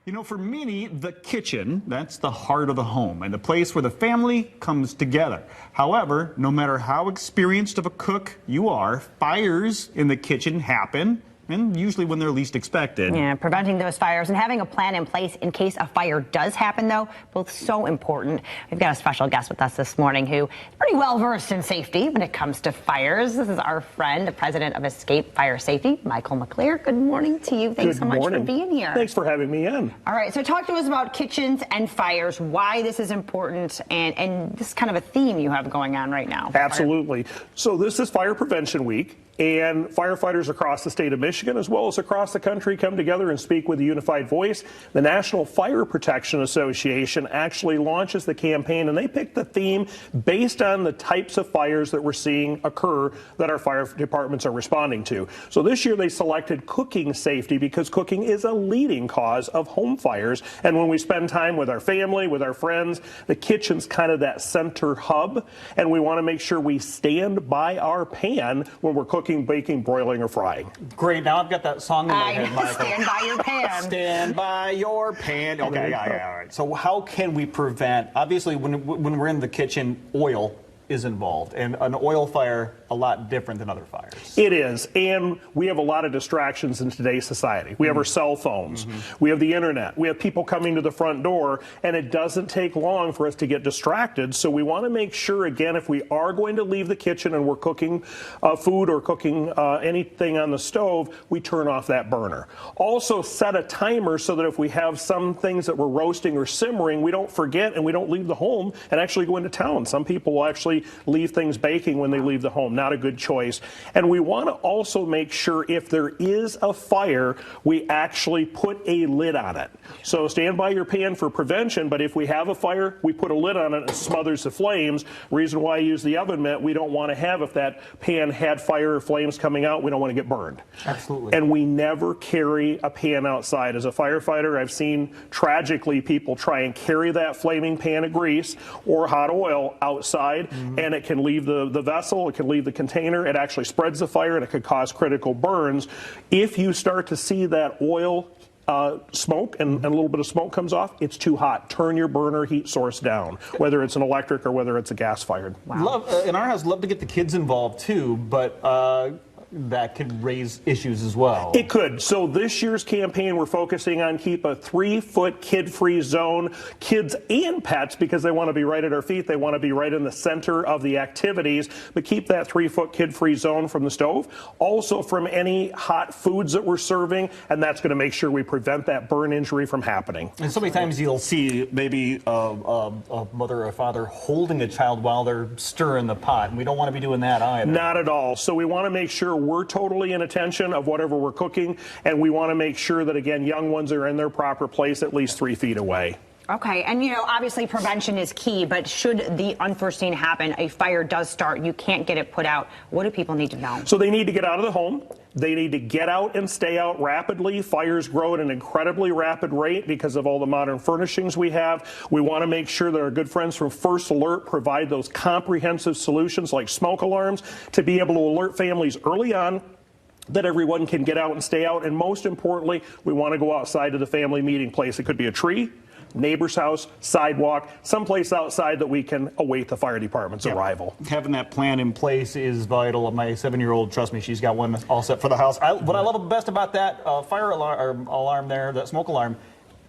You know, for many, the kitchen, that's the heart of the home and the place where the family comes together. However, no matter how experienced of a cook you are, fires in the kitchen happen, and usually when they're least expected. Yeah, preventing those fires and having a plan in place in case a fire does happen, though, both so important. We've got a special guest with us this morning who is pretty well versed in safety when it comes to fires. This is our friend, the president of Escape Fire Safety, Michael McClear. Good morning to you. Thanks so much for being here. Thanks for having me in. All right, so talk to us about kitchens and fires, why this is important, and this is kind of a theme you have going on right now. Absolutely. So this is Fire Prevention Week. And firefighters across the state of Michigan, as well as across the country, come together and speak with a unified voice. The National Fire Protection Association actually launches the campaign, and they picked the theme based on the types of fires that we're seeing occur that our fire departments are responding to. So this year they selected cooking safety because cooking is a leading cause of home fires. And when we spend time with our family, with our friends, the kitchen's kind of that center hub. And we want to make sure we stand by our pan when we're cooking, baking, broiling, or frying. Great. Now I've got that song in my head, Michael. Stand by your pan. Stand by your pan. Okay, yeah, all right. So how can we prevent, obviously when we're in the kitchen, oil is involved, and an oil fire a lot different than other fires. It is, and we have a lot of distractions in today's society. We have our cell phones, we have the internet, we have people coming to the front door, and it doesn't take long for us to get distracted. So we want to make sure, again, if we are going to leave the kitchen and we're cooking food or cooking anything on the stove, we turn off that burner. Also set a timer so that if we have some things that we're roasting or simmering, we don't forget and we don't leave the home and actually go into town. Some people will actually leave things baking when they leave the home. Not a good choice. And we want to also make sure if there is a fire, we actually put a lid on it. So stand by your pan for prevention, but if we have a fire, we put a lid on it and it smothers the flames. Reason why I use the oven mitt, we don't want to have, if that pan had fire or flames coming out, we don't want to get burned. Absolutely. And we never carry a pan outside. As a firefighter, I've seen tragically people try and carry that flaming pan of grease or hot oil outside, and it can leave the vessel, it can leave the container, it actually spreads the fire, and it could cause critical burns. If you start to see that oil smoke and a little bit of smoke comes off, it's too hot. Turn your burner heat source down, whether it's an electric or whether it's a gas-fired. Wow. In our house, love to get the kids involved too, but that could raise issues as well. It could. So this year's campaign, we're focusing on keep a 3-foot kid-free zone, kids and pets, because they want to be right at our feet. They want to be right in the center of the activities, but keep that 3-foot kid-free zone from the stove. Also from any hot foods that we're serving, and that's going to make sure we prevent that burn injury from happening. And so many times you'll see maybe a mother or a father holding a child while they're stirring the pot, and we don't want to be doing that either. Not at all. So we want to make sure we're totally in attention of whatever we're cooking, and we want to make sure that, again, young ones are in their proper place at least 3 feet away. Okay, and you know, obviously prevention is key, but should the unforeseen happen, a fire does start, you can't get it put out, what do people need to know? So they need to get out of the home. They need to get out and stay out rapidly. Fires grow at an incredibly rapid rate because of all the modern furnishings we have. We want to make sure that our good friends from First Alert provide those comprehensive solutions like smoke alarms to be able to alert families early on that everyone can get out and stay out. And most importantly, we want to go outside to the family meeting place. It could be a tree, neighbor's house, sidewalk, someplace outside that we can await the fire department's arrival. Having that plan in place is vital. My 7-year-old, trust me, she's got one all set for the house. What I love best about that fire alarm there, that smoke alarm,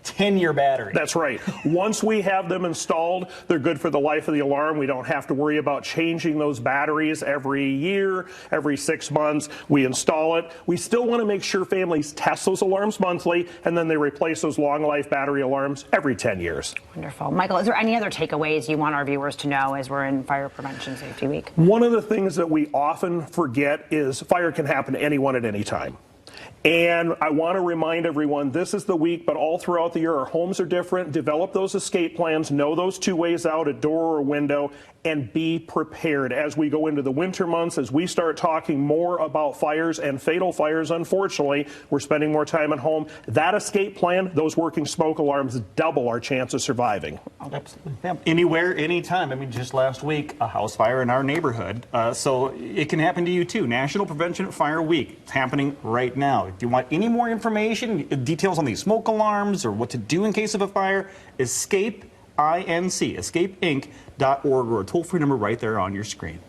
10-year battery. That's right. Once we have them installed, they're good for the life of the alarm. We don't have to worry about changing those batteries every year, every 6 months. We install it. We still want to make sure families test those alarms monthly, and then they replace those long life battery alarms every 10 years. Wonderful. Michael, is there any other takeaways you want our viewers to know as we're in Fire Prevention Safety Week? One of the things that we often forget is fire can happen to anyone at any time. And I want to remind everyone, this is the week, but all throughout the year, our homes are different. Develop those escape plans. Know those 2 ways out, a door or a window, and be prepared as we go into the winter months, as we start talking more about fires and fatal fires. Unfortunately, we're spending more time at home. That escape plan, those working smoke alarms, double our chance of surviving. Absolutely. Yeah. Anywhere, anytime. I mean, just last week, a house fire in our neighborhood. So it can happen to you too. National Prevention Fire Week. It's happening right now. If you want any more information, details on these smoke alarms or what to do in case of a fire, escapeinc, escapeinc.org, or a toll-free number right there on your screen.